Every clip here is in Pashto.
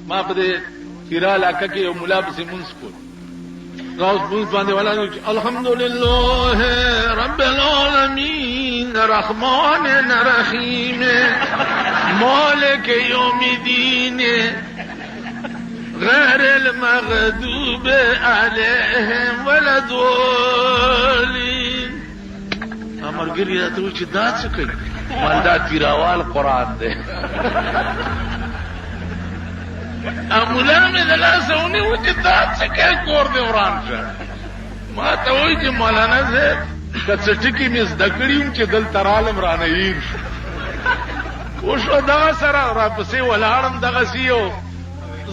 ما په دې تیرا علاقه کې یو مولا پسې مونږ کول راوس مونږ باندې ولا الحمدلله رب العالمین الرحمن الرحیم مالک یوم الدین غیر المغضوب علیهم ولا الضالین. امرګری راته چې دا څه کوي مالدا تیراوال قران دی. مولا مې د لاسونه و چې دا څه کوي کور دی وران شه. ما ته وایي چې مولانا زه کڅټکی مې زده کړی چې دلته رالم رانه یې وشو دغه سره راپسې ولاړم دغه سیو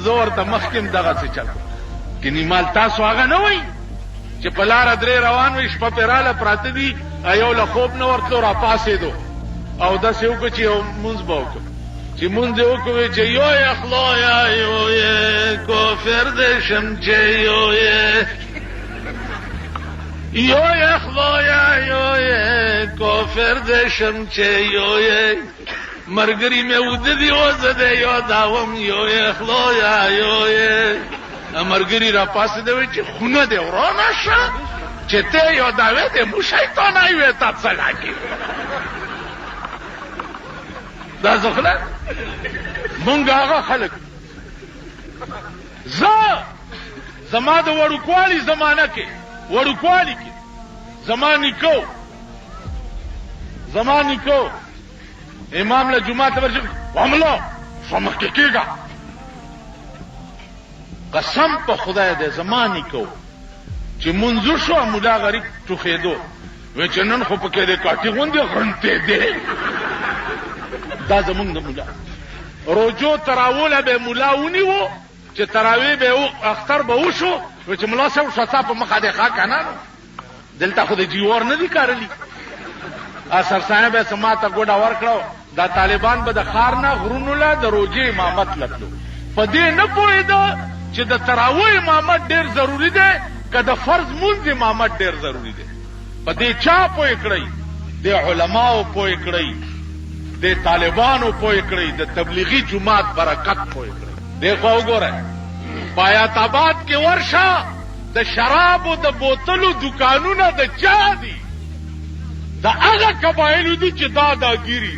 زور ته مخکم دغه څه چل کینی مال تاسو هغه نه وای چې په لار درې روان وي شپه پراله پراته دي ایو له خوب نه ورتلو را پاسې دو او دا سیو کو چې مونږ باوک چې مونږ وکوي چې یو اخلا یا یو کافر دې شم چې یو اخلا یا یو کافر دې شم چې یو مرګري مې ودی وزده یو داوم یو اخلا یا یو مرګري را پاسې دی چې خونه دې ورانه شه چې ته یو داوې دې مو شیطان ایوه تاسو لاګي دا ځخله مونږ هغه خلک زما د وړوکوالي زمانہ کې وړوکوالي کې زمانی کو امام له جمعه ته ورځي واملو سمخ کېږي قسم په خدای دې زمانی کو چې منځو شو مولا غریب ټوخېدو و چې نن خو پکې دې کاټي غوندې غرنته دې دا زمونږ د مولا روجو تراوله به مولا ونیو چې تراوی به او اختر به وشو و چې مولا سره شتا په مخه دې ښا کنه دلته خو دې جیور نه دي کارلی اثر صاحب سماته ګډه ورکړو دا طالبان به د خار نه غرونو له د روجي امامت لټلو په دې نه پوهېده چې د تراوی امامت ډیر ضروری دی که د فرض مونځ امامت ډیر ضروری دی. په دې چا پوه کړی د علماو پوه کړی د طالبانو پوه کړی د تبلیغي جماعت برکت پوه کړی. دغه وګوره پایات آباد کې ورشه د شراب او د بوتلو دکانونه د چا دي دا هغه قبایلو دي چې داګيري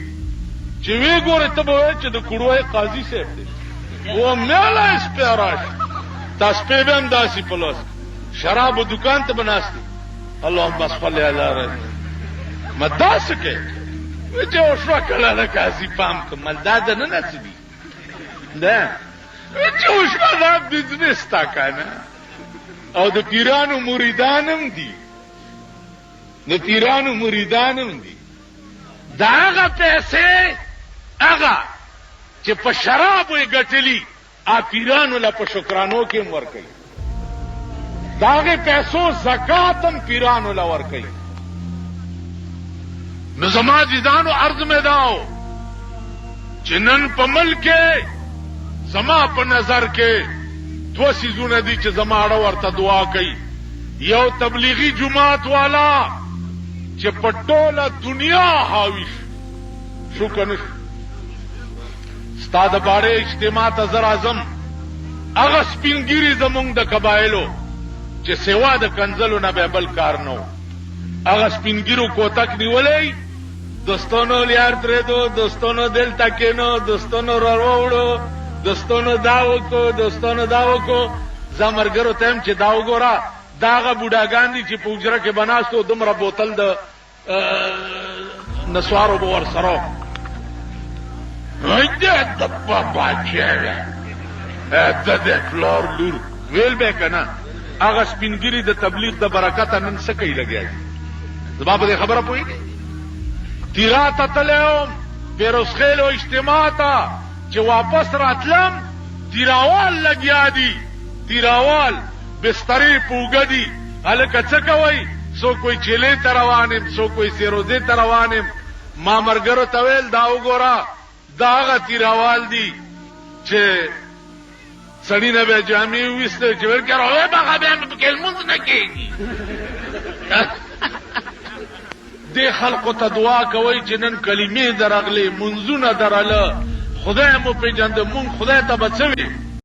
چې وی ګوره ته به چې د کډوای قاضي صاحب دی و مېلا اسپراش تاسو په بهم داسي پلوس شراب دکان ته بناستي اللهم صل علی رسول مداسکه چې اوسه کله له قاضي پام کمل دا نه نسبي ده چې اوسه دا بزنس تا کنه او د پیرانو مریدانم دي دا هغه پیسې هغه چې په شرابو یې ګټلي پیرانو له په شکرانو کې ورکوي دا هغه پیسو زکات هم پیرانو له ورکوي. نو زما ديدانو عرض مې داو چې نن په ملک زما په نظر کې دو سيزونه دي چې زما اړه ورته دعا کوي. یو تبلیغي جماعت والا چې په ټوله دنیا حاوی شو کنه ستاد باندې اجتماع ته زر اعظم هغه سپینګيري زمونږ د قبایلو چې سیوا د کنزلو نه به بل کار نو هغه سپینګيرو کوتک نیولې دوستانو لیار ترې دو دوستانو دل تکینو دوستانو وروړو دوستانو داو کو زمرګرو تم چې داو ګورا داغه بوډاګان دي چې په وجره کې بناستو دومره بوتل د نسوارو بور سره هیڅ د بابا چیرې د فلور لور ویل به کنه هغه سپینګری د تبلیغ د برکت نن څه کوي لګیږي زما په خبره پوهیږي تیرات تلهم پیروز خیلو اجتماع تا چې واپس راتلم تیراوال لګیا دي تیراوال بستری پوګدي الکه څه کوي سو کوئی چيله تروانم سو کوئی سیروزه تروانم ما مرګرو تویل دا وګورا داغه تیراوال دي چې سړی نه به جامې وسته چې ورکړو به هغه به کلمون نه کېږي د خلقو ته دعا کوي چې نن کلمې درغلي منځونه دراله خدای مو پیژند مونږ خدای ته به څه وي